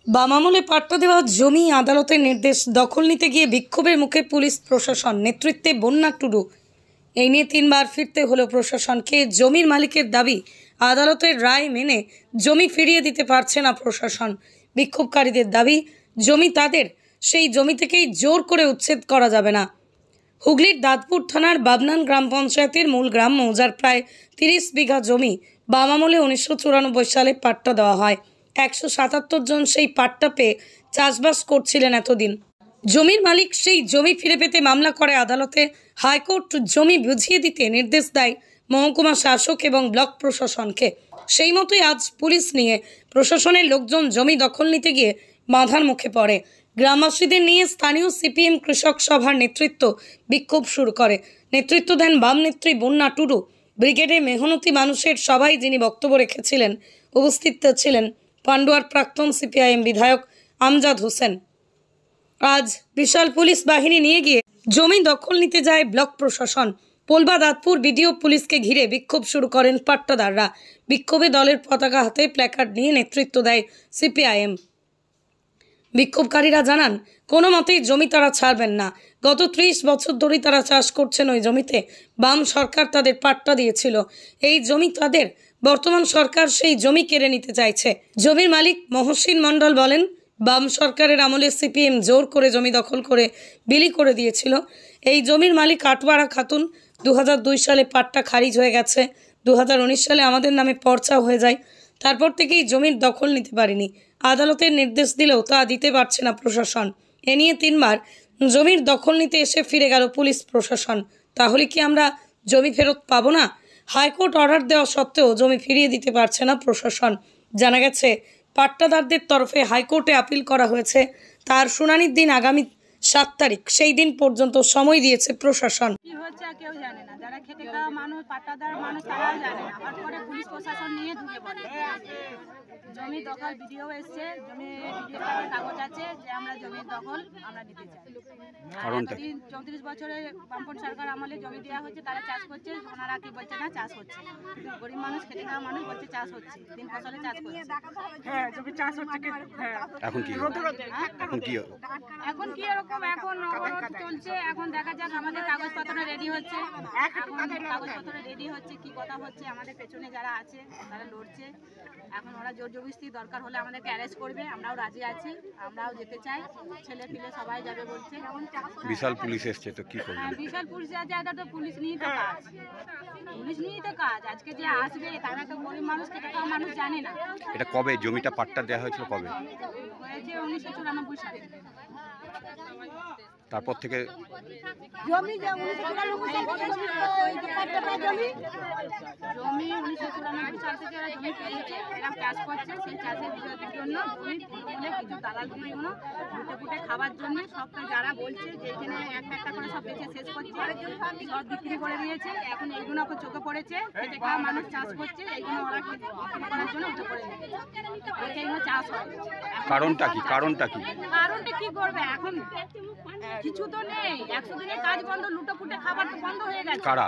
বাম আমলে পাট্টা দেওয়া জমি আদালতের নির্দেশ দখল নিতে গিয়ে বিক্ষোভের মুখে পুলিশ প্রশাসন নেতৃত্বে বন্যা টুডু। এই নিয়ে 3 বার ফিরতে হলো প্রশাসনকে। জমির মালিকের দাবি আদালতের রায় মেনে জমি ফিরিয়ে দিতে পারছে না প্রশাসন। বিক্ষোভকারীদের দাবি জমি তাদের, সেই জমি থেকেই জোর করে উচ্ছেদ করা যাবে না। হুগলির দাঁতপুর থানার বাবনান গ্রাম পঞ্চায়েতের মূল গ্রাম মৌজার প্রায় 30 বিঘা জমি বাম আমলে 1994 সালে পাট্টা দেওয়া হয়। 177 জন সেই পাট্টা পেয়ে চাষবাস করছিলেন এতদিন। জমির মালিক সেই জমি ফিরে পেতে মামলা করে আদালতে। হাইকোর্ট জমি বুঝিয়ে দিতে নির্দেশ দেয় মহকুমা শাসক এবং ব্লক প্রশাসনকে। সেই মতোই আজ পুলিশ নিয়ে প্রশাসনের লোকজন জমি দখল নিতে গিয়ে বাধার মুখে পড়ে। গ্রামবাসীদের নিয়ে স্থানীয় সিপিএম কৃষক সভার নেতৃত্ব বিক্ষোভ শুরু করে। নেতৃত্ব দেন বাম নেত্রী বন্যা টুডু। ব্রিগেডে মেহনতি মানুষের সবাই যিনি বক্তব্য রেখেছিলেন, উপস্থিত ছিলেন পান্ডুয়ার প্রাক্তন সিপিআইএম বিধায়ক আমজাদ হোসেন। আজ বিশাল পুলিশ বাহিনী নিয়ে গিয়ে জমি দখল নিতে যায় ব্লক প্রশাসন। পোলবা দাঁতপুর বিডিও পুলিশকে ঘিরে বিক্ষোভ শুরু করেন পাট্টাদাররা। বিক্ষোভে দলের পতাকা হাতে প্ল্যাকার্ড নিয়ে নেতৃত্ব দেয় সিপিআইএম। বিক্ষোভকারীরা জানান কোনো মতেই জমি তারা ছাড়বেন না। গত 30 বছর ধরে তারা চাষ করছেন ওই জমিতে। বাম সরকার তাদের পাট্টা দিয়েছিল, এই জমি তাদের। বর্তমান সরকার সেই জমি কেড়ে নিতে চাইছে। জমির মালিক মহসিন মণ্ডল বলেন, বাম সরকারের আমলে সিপিএম জোর করে জমি দখল করে বিলি করে দিয়েছিল। এই জমির মালিক আটওয়ারা খাতুন। 2002 সালে পাট্টা খারিজ হয়ে গেছে। 2019 সালে আমাদের নামে পর্চা হয়ে যায়। তারপর থেকেই জমির দখল নিতে পারিনি। আদালতের নির্দেশ দিলেও তা দিতে পারছে না প্রশাসন। এ নিয়ে 3 বার জমির দখল নিতে এসে ফিরে গেল পুলিশ প্রশাসন। তাহলে কি আমরা জমি ফেরত পাবো না? হাইকোর্ট অর্ডার দেওয়া সত্ত্বেও জমি ফিরিয়ে দিতে পারছে না প্রশাসন। জানা গেছে পাট্টাদারদের তরফে হাইকোর্টে আপিল করা হয়েছে। তার শুনানির দিন আগামী 7 তারিখ। সেই দিন পর্যন্ত সময় দিয়েছে প্রশাসন। কি হচ্ছে কেউ জানে না, যারা খেটে খাওয়া মানুষ, পাট্টাদার মানুষ, তারাও জানে না। হঠাৎ করে পুলিশ প্রশাসন নিয়ে ঢুকে পড়ে। জমি দখল ভিডিও এসছে, জমি ভিডিও কাগজ আছে যে আমরা জমির দখল আমরা নিতে চাই। 34 বছরে বামপন্থী সরকার আমলে জমি দেওয়া হচ্ছে, তারা চাষ করছে। ওনারা কি বলছে না চাষ হচ্ছে, কিন্তু গরিব মানুষ খেটে খাওয়া মানুষ বলছে চাষ হচ্ছে, 3 ফসলে চাষ করছে। হ্যাঁ জমি চাষ হচ্ছে। এখন কি এখন কি এরকম এখন চলছে। এখন দেখা যাক, আমাদের কাগজপত্র রেডি হচ্ছে। এখন কাগজপত্র রেডি হচ্ছে, কি কথা হচ্ছে, আমাদের পেছনে যারা আছে তারা লড়ছে। এখন ওরা জোর জবরদস্তি দরকার হলে আমাদেরকে অ্যারেস্ট করবে, আমরাও রাজি আছি, আমরাও যেতে চাই। ছেলে পিলে সবাই যাবে বলছে। বিশাল পুলিশ এসছে, তো কি করবে? বিশাল পুলিশ আছে, এটা তো পুলিশ নিয়েই তো কাজ। পুলিশ নিয়েই তো কাজ। আজকে যে আসবে তারা তো গরিব মানুষ, খেটে খাওয়া মানুষ জানে না। এটা কবে জমিটা পাট্টা দেওয়া হয়েছিল? কবে হয়েছে? 1994 সালে। তারপর থেকে জমি 1994 সাল থেকে এরা জমি পেয়েছে, এরা চাষ করছে। সেই চাষের জন্য জমি তৃণমূলে কিছু দালালগিরিগুলো ফুটে ফুটে খাবার জন্য সব যারা বলছে যে এখানে একটা করে সব বেঁচে শেষ করছে, সব বিক্রি করে দিয়েছে। এখন এইগুলো চোখে পড়েছে, খেটে খাওয়া মানুষ চাষ করছে, এইগুলো ওরা বিক্রি করার জন্য উঠে পড়ে দিয়েছে। এইগুলো চাষ হয়। কারণটা কি? কারণটা কি করবে? এখন কিছু তো নেই। 100 দিনের কাজ বন্ধ, লুটো ফুটে খাবার তো বন্ধ হয়ে গেছে। কারা?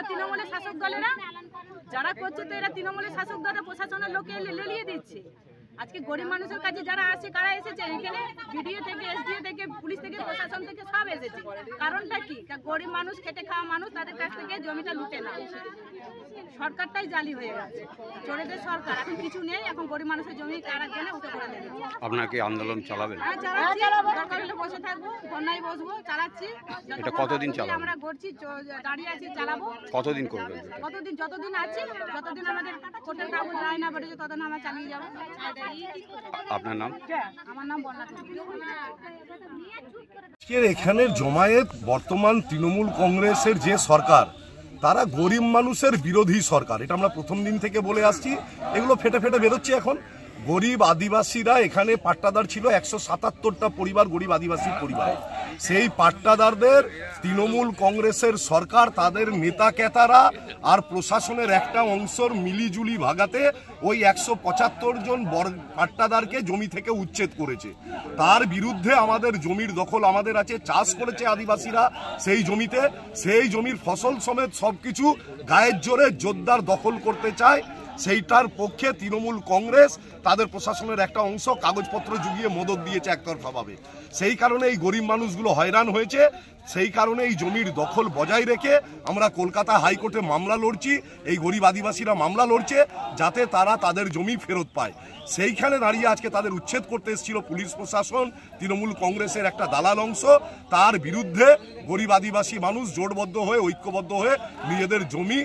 তৃণমূলের শাসক দলেরা যারা করছে, তো এরা তৃণমূলের শাসক দলের প্রশাসনের লোকে লেলিয়ে দিচ্ছে। আজকে গরিব মানুষের কাছে যারা আসে, কারা এসেছে এখানে? ভিডিও থেকে, এসডিও থেকে, পুলিশ থেকে, প্রশাসন থেকে সব এসেছে। কারণটা কি? গরিব মানুষ, খেটে খাওয়া মানুষ, তাদের কাছ থেকে জমিটা লুটে না। সরকারটাই জালি হয়ে গেছে, চোরেদের সরকার। এখন কিছু নেই, এখন গরিব মানুষের জমি কারার জন্য উঠে পড়ে লেগেছে। আপনারা কি আন্দোলন চালাবেন? হ্যাঁ চালাচ্ছি, দরকার হলে বসে থাকবো, ধর্নায় বসবো, চালাচ্ছি। এটা কতদিন চালাবো? আমরা করছি, দাঁড়িয়ে আছি, চালাবো। কতদিন করবেন? কতদিন? যতদিন আছি, যতদিন আমাদের কোর্টের কাগজ রায় না বেড়েছে, ততদিন আমরা চালিয়ে যাবো। আপনার নাম? আমার নাম বন্যা টুডু। এখানের জমায়েত বর্তমান তৃণমূল কংগ্রেসের যে সরকার, তারা গরিব মানুষের বিরোধী সরকার। এটা আমরা প্রথম দিন থেকে বলে আসছি। এগুলো ফেটে ফেটে বেরোচ্ছে এখন। গরিব আদিবাসীরা এখানে পাট্টাদার ছিল, 177টা পরিবার গরিব আদিবাসী পরিবার। সেই পাট্টাদারদের তৃণমূল কংগ্রেসের সরকার, তাদের নেতা কেতারা আর প্রশাসনের একটা অংশর মিলিজুলি ভাগাতে ওই 175 জন পাট্টাদারকে জমি থেকে উচ্ছেদ করেছে। তার বিরুদ্ধে আমাদের জমির দখল আমাদের আছে, চাষ করেছে আদিবাসীরা সেই জমিতে। সেই জমির ফসল সমেত সবকিছু গায়ের জোরে জোরদার দখল করতে চায়। সেইটার পক্ষে তৃণমূল কংগ্রেস তাদের প্রশাসনের একটা অংশ কাগজপত্র জুগিয়ে মদত দিয়েছে একতরফাভাবে। সেই কারণে এই গরিব মানুষগুলো হয়রান হয়েছে। সেই কারণে এই জমির দখল বজায় রেখে আমরা কলকাতা হাইকোর্টে মামলা লড়ছি। এই গরিব আদিবাসীরা মামলা লড়ছে যাতে তারা তাদের জমি ফেরত পায়। সেইখানে দাঁড়িয়ে আজকে তাদের উচ্ছেদ করতে এসেছিল পুলিশ প্রশাসন, তৃণমূল কংগ্রেসের একটা দালাল অংশ। তার বিরুদ্ধে গরিব আদিবাসী মানুষ জোটবদ্ধ হয়ে ঐক্যবদ্ধ হয়ে নিজেদের জমি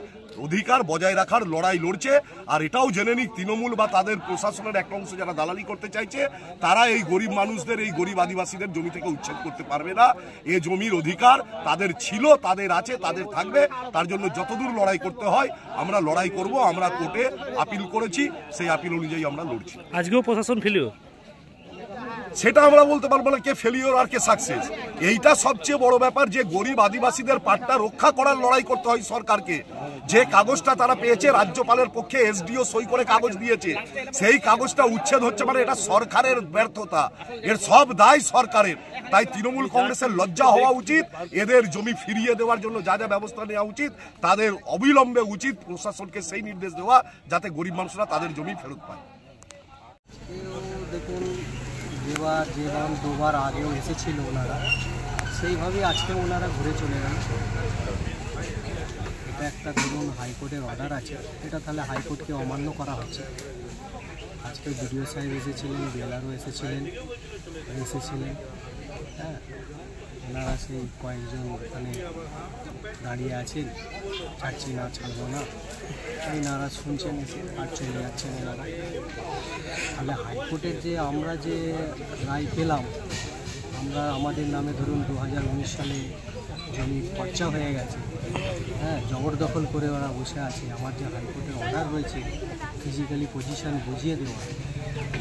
অধিকার বজায় রাখার লড়াই লড়ছে। আর এটাও জেনে নিক তৃণমূল বা তাদের প্রশাসনের একটা অংশ যারা দালালি করতে চাইছে, তারা এই গরিব মানুষদের, এই গরিব আদিবাসীদের জমি থেকে উচ্ছেদ করতে পারবে না। এ জমির অধিকার তাদের ছিল, তাদের আছে, তাদের থাকবে। তার জন্য যতদূর লড়াই করতে হয় আমরা লড়াই করব। আমরা কোর্টে আপিল করেছি, সেই আপিল অনুযায়ী আমরা লড়ছি। আজকেও প্রশাসন ফেলিও সেটা আমরা বলতে পারবো না কে ফেলিওর আর কে সাকসেস। এইটা সবচেয়ে বড় ব্যাপার যে গরিব আদিবাসীদের পাট্টা রক্ষা করার লড়াই করতে হয় সরকারকে। যে কাগজটা তারা পেয়েছে রাজ্যপালের পক্ষে এসডিও সই করে কাগজ দিয়েছে, সেই কাগজটা উচ্ছেদ হচ্ছে মানে এটা সরকারের ব্যর্থতা, এর সব দায় সরকারের। তাই তৃণমূল কংগ্রেসের লজ্জা হওয়া উচিত। এদের জমি ফিরিয়ে দেওয়ার জন্য যা যা ব্যবস্থা নেওয়া উচিত তাদের অবিলম্বে উচিত প্রশাসনকে সেই নির্দেশ দেওয়া যাতে গরিব মানুষরা তাদের জমি ফেরত পায়। দেখুন, যেবার দুবার আগেও এসেছিল ওনারা, সেইভাবেই আজকে ওনারা ঘুরে চলে গেল। এটা একটা ধরুন হাইকোর্টের অর্ডার আছে, এটা তাহলে হাইকোর্টকে অমান্য করা হচ্ছে। আজকে বিডিও সাহেব এসেছিলেন, বিএলআরও এসেছিলেন। হ্যাঁ, ওনারা সেই কয়েকজন ওখানে দাঁড়িয়ে আছেন, ছাড়ছি না, ছাড়বো না, এনারা শুনছেন এসে আর চলে যাচ্ছেন এনারা। তাহলে হাইকোর্টের যে আমরা যে রায় পেলাম, আমরা আমাদের নামে ধরুন 2019 সালে জমি খরচা হয়ে গেছে, হ্যাঁ, জবরদখল করে ওরা বসে আছে। আমার যে হাইকোর্টের অর্ডার রয়েছে ফিজিক্যালি পজিশন বুঝিয়ে দেওয়া,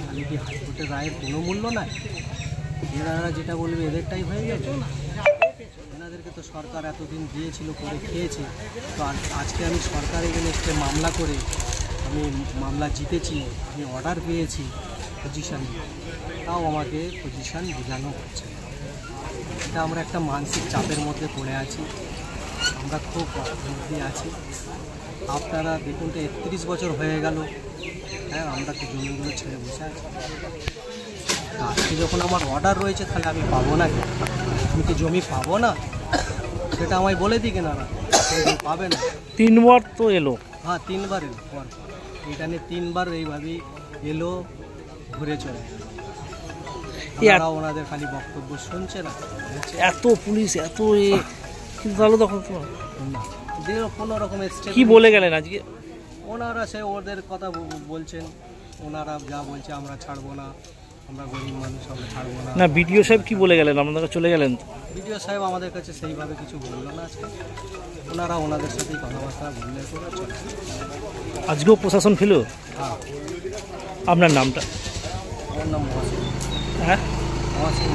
তাহলে কি হাইকোর্টের রায়ের কোনো মূল্য নাই? এনারা যেটা বলবে এদেরটাই হয়ে যাবে। এনাদেরকে তো সরকার এতদিন দিয়েছিল, করে খেয়েছে। তো আজকে আমি সরকার এগেনস্টে মামলা করে আমি মামলা জিতেছি, আমি অর্ডার পেয়েছি পজিশানে, তাও আমাকে পজিশান বোঝানো হচ্ছে। এটা আমরা একটা মানসিক চাপের মধ্যে পড়ে আছি, আমরা খুব মধ্যে আছি। আপনারা দেখুন তো 31 বছর হয়ে গেল, হ্যাঁ, আমরা তো জমিগুলো ছেড়ে বসে আছি। আজকে যখন আমার অর্ডার রয়েছে তাহলে আমি পাবো না, আমি কি জমি পাবো না? সেটা আমায় বলে দিকে না, পাবে না। 3 বার তো এলো। হ্যাঁ, 3 বার এলো, পর এখানে 3 বার এইভাবেই এলো, ঘুরে চলে গেল। ওনাদের খালি বক্তব্য শুনছে না, এত পুলিশ, এত কিন্তু তাহলে তখন না যে কোনো রকমের কি বলে গেলেন আজকে ওনারা? সে ওদের কথা বলছেন, ওনারা যা বলছে আমরা ছাড়বো না, আমরা গরিব মানুষ, আমরা ছাড়বো না। না, বিডিও সাহেব কি বলে গেলেন? আপনাদের চলে গেলেন? বিডিও সাহেব আমাদের কাছে সেইভাবে কিছু বললো না আজকে। ওনারা ওনাদের সাথেই কথাবার্তা বললে করে চলে। আজকেও প্রশাসন ফেলো? হ্যাঁ। আপনার নামটা? আমার নাম মহাসিন। হ্যাঁ, মহাসিন।